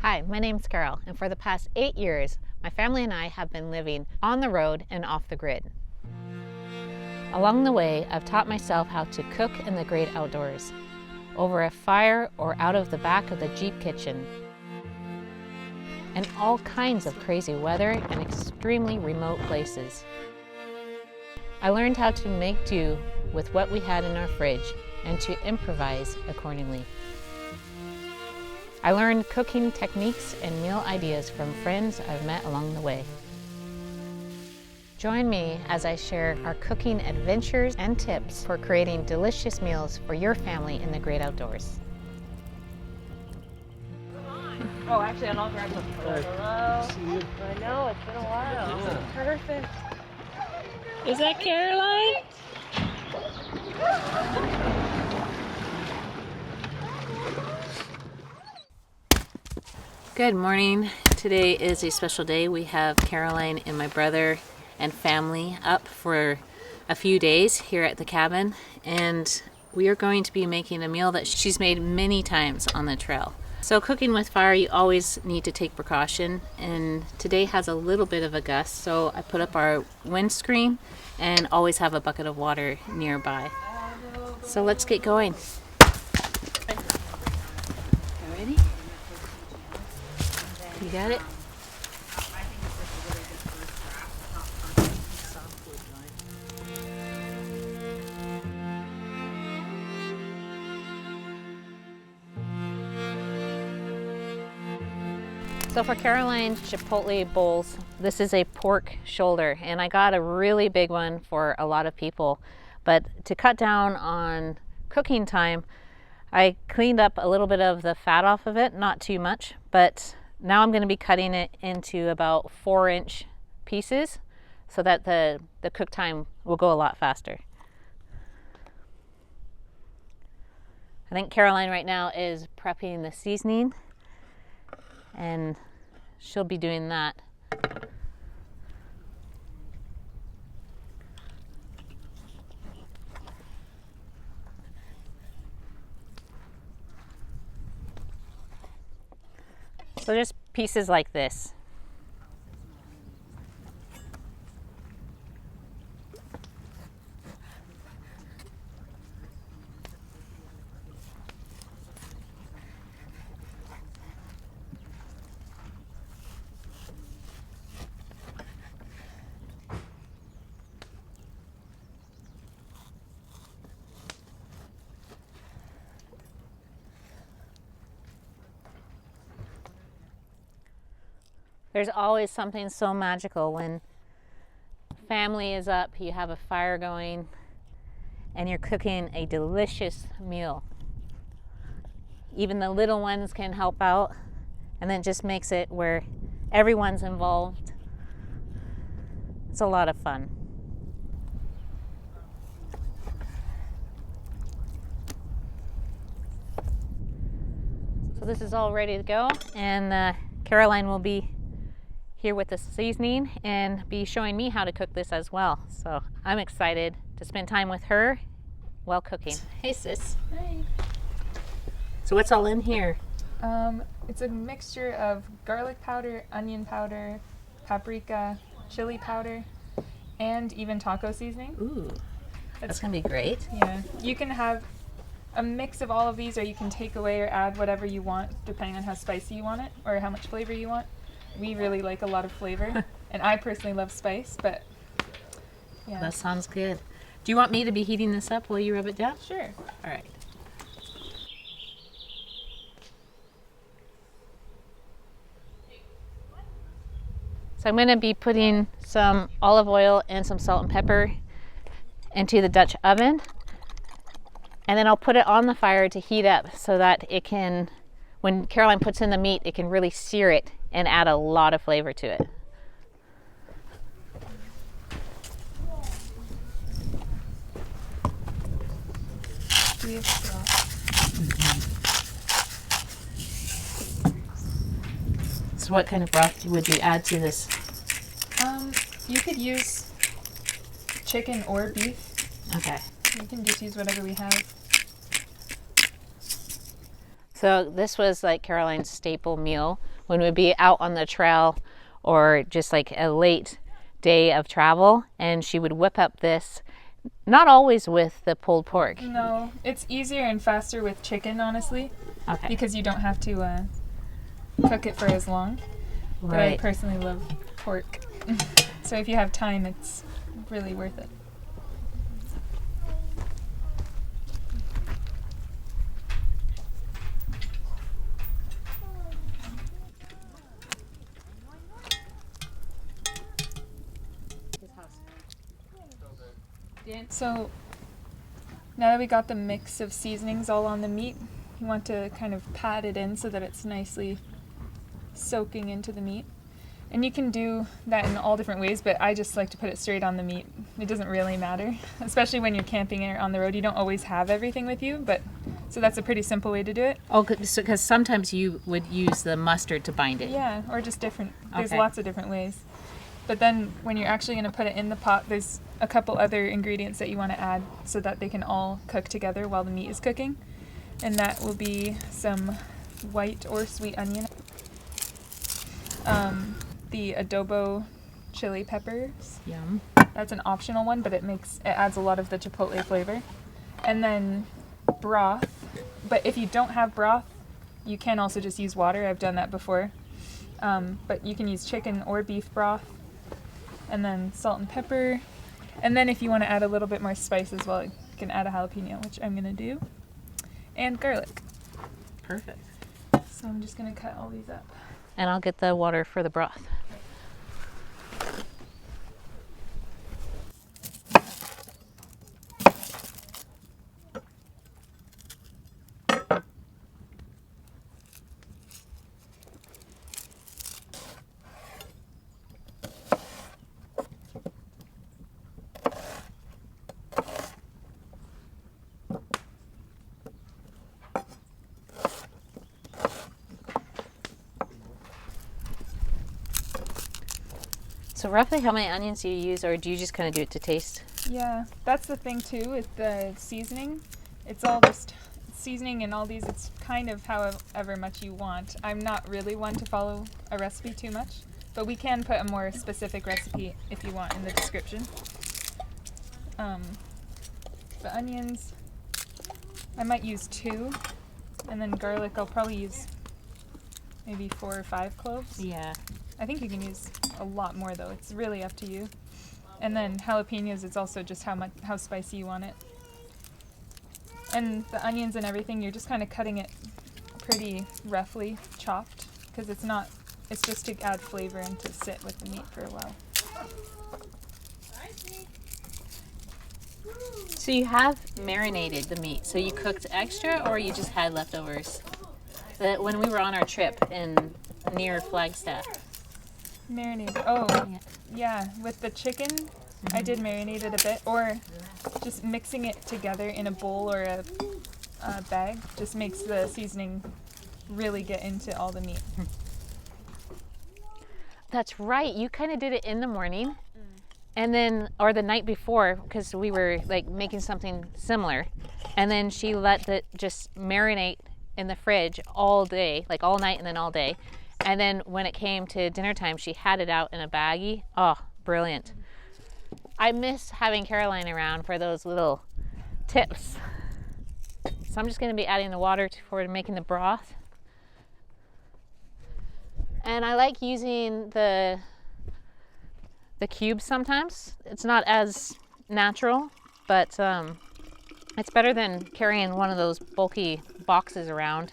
Hi, my name's Carol, and for the past 8 years, my family and I have been living on the road and off the grid. Along the way, I've taught myself how to cook in the great outdoors, over a fire or out of the back of the Jeep kitchen, in all kinds of crazy weather and extremely remote places. I learned how to make do with what we had in our fridge and to improvise accordingly. I learned cooking techniques and meal ideas from friends I've met along the way. Join me as I share our cooking adventures and tips for creating delicious meals for your family in the great outdoors. Oh, actually, and I'll grab some. Hello. I know, it's been a while. Yeah. Perfect. Is that Caroline? Good morning. Today is a special day. We have Caroline and my brother and family up for a few days here at the cabin, and we are going to be making a meal that she's made many times on the trail. So cooking with fire, you always need to take precaution, and today has a little bit of a gust, so I put up our windscreen and always have a bucket of water nearby. So let's get going. Ready? You got it? So for Caroline's Chipotle bowls, this is a pork shoulder, and I got a really big one for a lot of people. But to cut down on cooking time, I cleaned up a little bit of the fat off of it, not too much, but now I'm going to be cutting it into about 4-inch pieces so that the cook time will go a lot faster. I think Caroline right now is prepping the seasoning, and she'll be doing that. So just pieces like this. There's always something so magical when family is up, you have a fire going, and you're cooking a delicious meal. Even the little ones can help out, and then it just makes it where everyone's involved. It's a lot of fun. So this is all ready to go, and Caroline will be here with the seasoning and be showing me how to cook this as well. So I'm excited to spend time with her while cooking. Hey sis. Hey. So what's all in here? It's a mixture of garlic powder, onion powder, paprika, chili powder, and even taco seasoning. Ooh, that's gonna be great. Yeah, you can have a mix of all of these, or you can take away or add whatever you want depending on how spicy you want it or how much flavor you want. We really like a lot of flavor, and I personally love spice, but yeah. That sounds good. Do you want me to be heating this up while you rub it down? Sure. All right. So I'm going to be putting some olive oil and some salt and pepper into the Dutch oven, and then I'll put it on the fire to heat up so that it can, when Caroline puts in the meat, it can really sear it and add a lot of flavor to it. Do we have straw? So what kind of broth would you add to this? You could use chicken or beef. Okay. You can just use whatever we have. So this was like Caroline's staple meal when we'd be out on the trail or just like a late day of travel, and she would whip up this, not always with the pulled pork. No, it's easier and faster with chicken, honestly, Okay. because you don't have to cook it for as long. But I Right. personally love pork. So if you have time, it's really worth it. So now that we got the mix of seasonings all on the meat, you want to kind of pat it in so that it's nicely soaking into the meat. And you can do that in all different ways, but I just like to put it straight on the meat. It doesn't really matter, especially when you're camping or on the road. You don't always have everything with you, but so that's a pretty simple way to do it. Oh, because sometimes you would use the mustard to bind it. Yeah, or just different. There's Okay. lots of different ways. But then when you're actually going to put it in the pot, there's a couple other ingredients that you want to add so that they can all cook together while the meat is cooking. And that will be some white or sweet onion, the adobo chili peppers. Yum. That's an optional one, but it adds a lot of the chipotle flavor. And then broth. But if you don't have broth, you can also just use water. I've done that before. But you can use chicken or beef broth. And then salt and pepper. And then if you want to add a little bit more spice as well, you can add a jalapeno, which I'm going to do. And garlic. Perfect. So I'm just going to cut all these up. And I'll get the water for the broth. So roughly how many onions do you use, or do you just kind of do it to taste? Yeah, that's the thing too with the seasoning. It's all just seasoning and all these, it's kind of however much you want. I'm not really one to follow a recipe too much, but we can put a more specific recipe if you want in the description. The onions, I might use 2, and then garlic I'll probably use maybe 4 or 5 cloves. Yeah. I think you can use a lot more though. It's really up to you. And then jalapenos, it's also just how spicy you want it. And the onions and everything, you're just kind of cutting it pretty roughly chopped because it's just to add flavor and to sit with the meat for a while. So you have marinated the meat. So you cooked extra, or you just had leftovers? When we were on our trip near Flagstaff. Marinated. Oh, yeah. With the chicken, I did marinate it a bit, or just mixing it together in a bowl or a bag just makes the seasoning really get into all the meat. That's right. You kind of did it in the morning, and then, or the night before, because we were like making something similar, and then she let it just marinate in the fridge all day, like all night and then all day. And then when it came to dinner time, she had it out in a baggie. Oh, brilliant. I miss having Caroline around for those little tips. So I'm just going to be adding the water for making the broth. And I like using the cubes sometimes. It's not as natural, but it's better than carrying one of those bulky boxes around.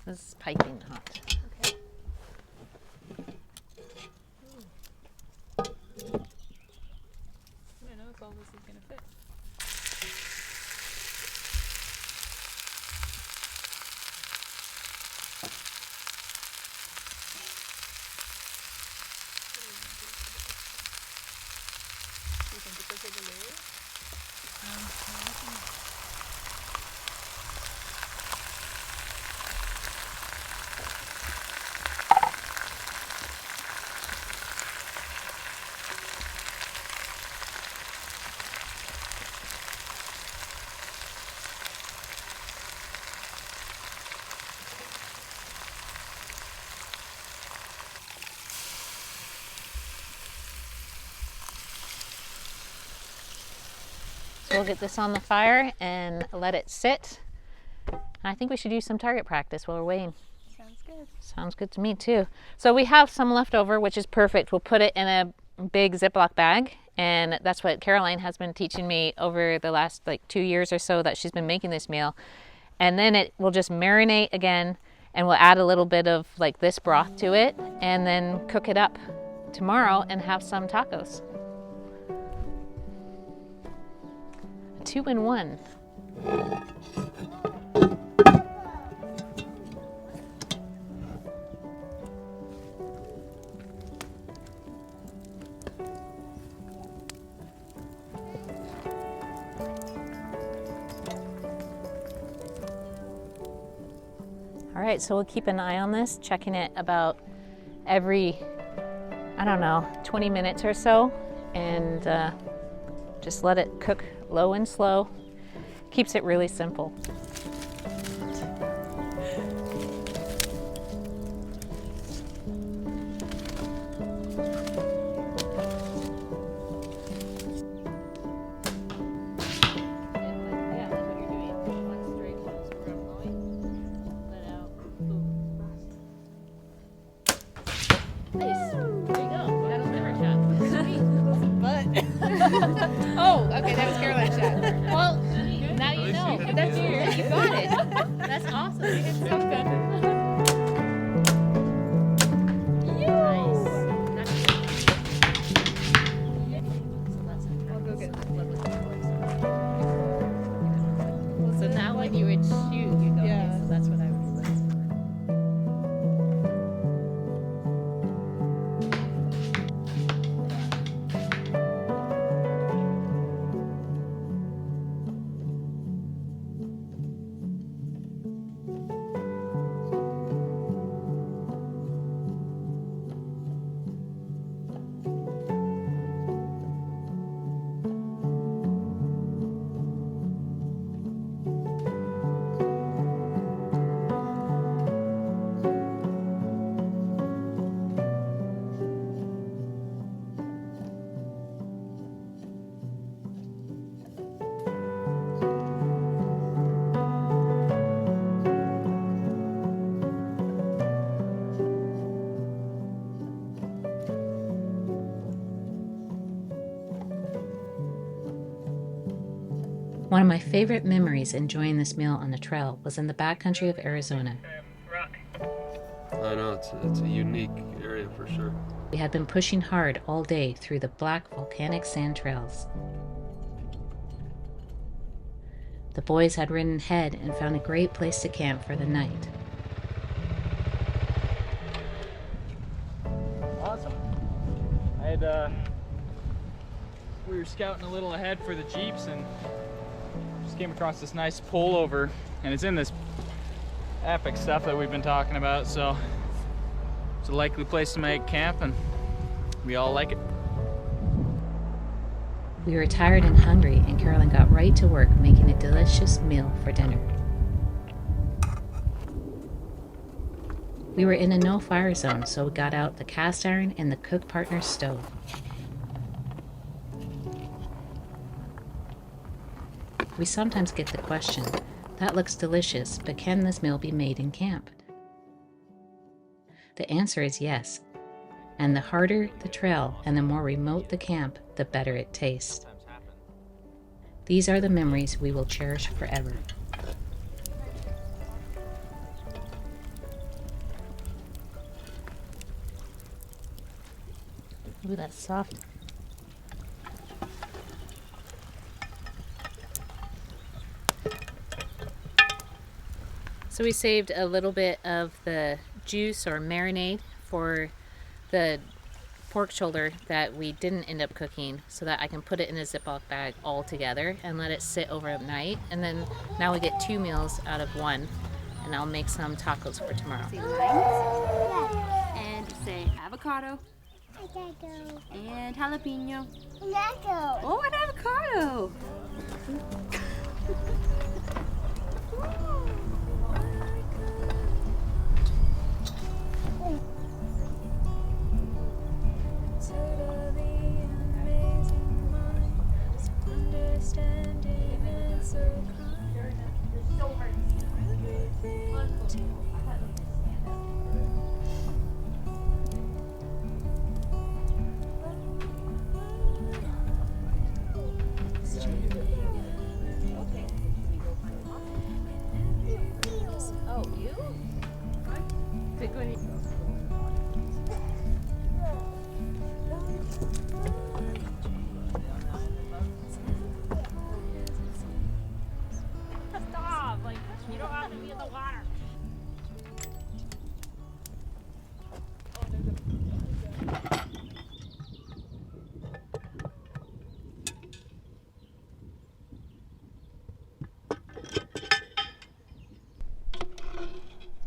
This is piping hot. Okay. I don't know if all this is gonna fit. Do you think it's okay to layer it? So we'll get this on the fire and let it sit. I think we should do some target practice while we're waiting. Sounds good. Sounds good to me too. So we have some left over, which is perfect. We'll put it in a big Ziploc bag, and that's what Caroline has been teaching me over the last like 2 years or so that she's been making this meal. And then it will just marinate again, and we'll add a little bit of like this broth to it, and then cook it up tomorrow and have some tacos. 2-in-1. All right, so we'll keep an eye on this, checking it about every, I don't know, 20 minutes or so, and just let it cook low and slow. Keeps it really simple. Oh, okay, that was Caroline's shot. Well, now you know. That's weird. You got it. That's awesome. You did something. Nice. I'll go get So now when you would shoot, you go, Yeah. so that's what I would do. One of my favorite memories enjoying this meal on the trail was in the backcountry of Arizona. I know, it's a unique area for sure. We had been pushing hard all day through the black volcanic sand trails. The boys had ridden ahead and found a great place to camp for the night. Awesome. We were scouting a little ahead for the Jeeps and just came across this nice pullover, and it's in this epic stuff that we've been talking about, so it's a likely place to make camp, and we all like it. We were tired and hungry, and Caroline got right to work making a delicious meal for dinner. We were in a no-fire zone, so we got out the cast iron and the cook partner's stove. We sometimes get the question, that looks delicious, but can this meal be made in camp? The answer is yes, and the harder the trail and the more remote the camp, the better it tastes. These are the memories we will cherish forever. Ooh, that's soft. So we saved a little bit of the juice or marinade for the pork shoulder that we didn't end up cooking, so that I can put it in a Ziploc bag all together and let it sit overnight. And then now we get 2 meals out of 1, and I'll make some tacos for tomorrow. Say lines and say avocado and jalapeno. Oh, an avocado!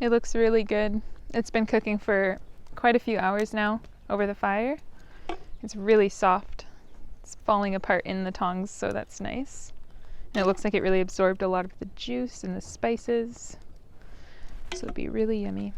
It looks really good. It's been cooking for quite a few hours now over the fire. It's really soft. It's falling apart in the tongs, so that's nice. And it looks like it really absorbed a lot of the juice and the spices. So it'll be really yummy.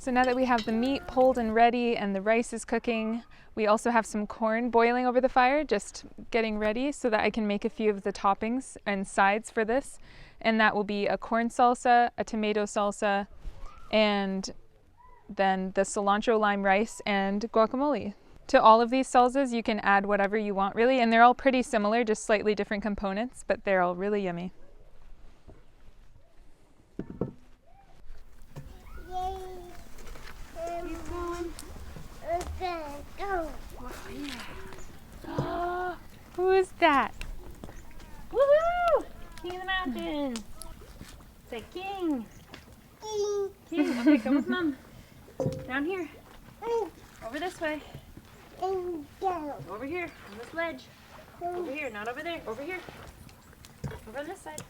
So now that we have the meat pulled and ready and the rice is cooking, we also have some corn boiling over the fire, just getting ready so that I can make a few of the toppings and sides for this. And that will be a corn salsa, a tomato salsa, and then the cilantro lime rice and guacamole. To all of these salsas, you can add whatever you want really, and they're all pretty similar, just slightly different components, but they're all really yummy. Who is that? Woohoo! King of the mountain. Say king. King. Okay, come with mom. Down here. Over this way. Over here on this ledge. Over here, not over there. Over here. Over on this side.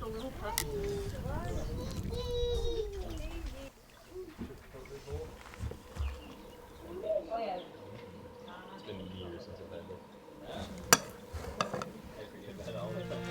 little puppy. Oh yeah. It's been years since I've had this. I forget that all the time.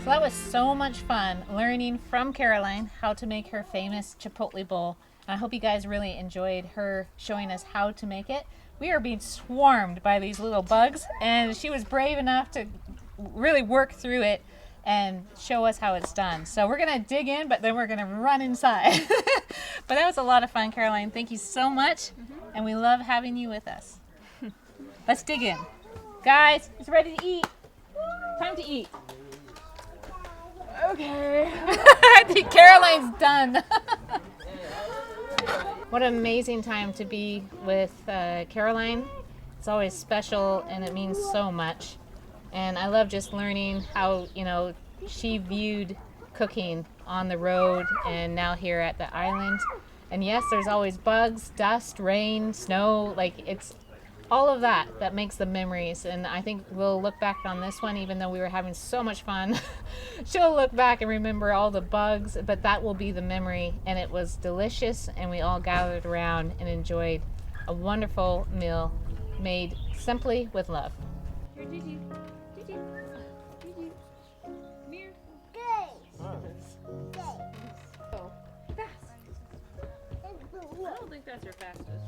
So that was so much fun learning from Caroline how to make her famous Chipotle bowl. And I hope you guys really enjoyed her showing us how to make it. We are being swarmed by these little bugs, and she was brave enough to really work through it and show us how it's done. So we're gonna dig in, but then we're gonna run inside. But that was a lot of fun, Caroline. Thank you so much, and we love having you with us. Let's dig in. Guys, it's ready to eat. Time to eat. Okay. I think Caroline's done. What an amazing time to be with Caroline. It's always special and it means so much. And I love just learning how, she viewed cooking on the road and now here at the island. And yes, there's always bugs, dust, rain, snow, it's all of that makes the memories. And I think we'll look back on this one, even though we were having so much fun. She'll look back and remember all the bugs, but that will be the memory. And it was delicious, and we all gathered around and enjoyed a wonderful meal made simply with love. Here, Gigi. Gigi. Gigi. Come here. Oh, fast. I don't think that's your fastest.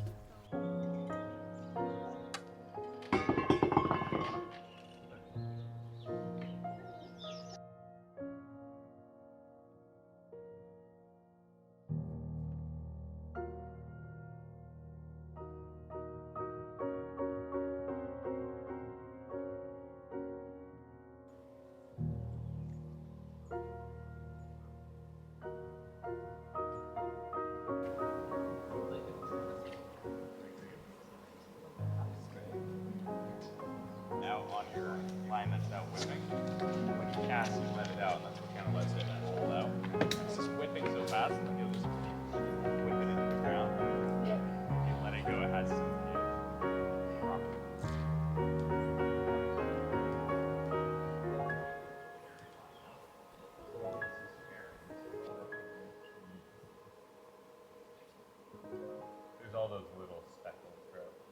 Now on your line that's now whipping.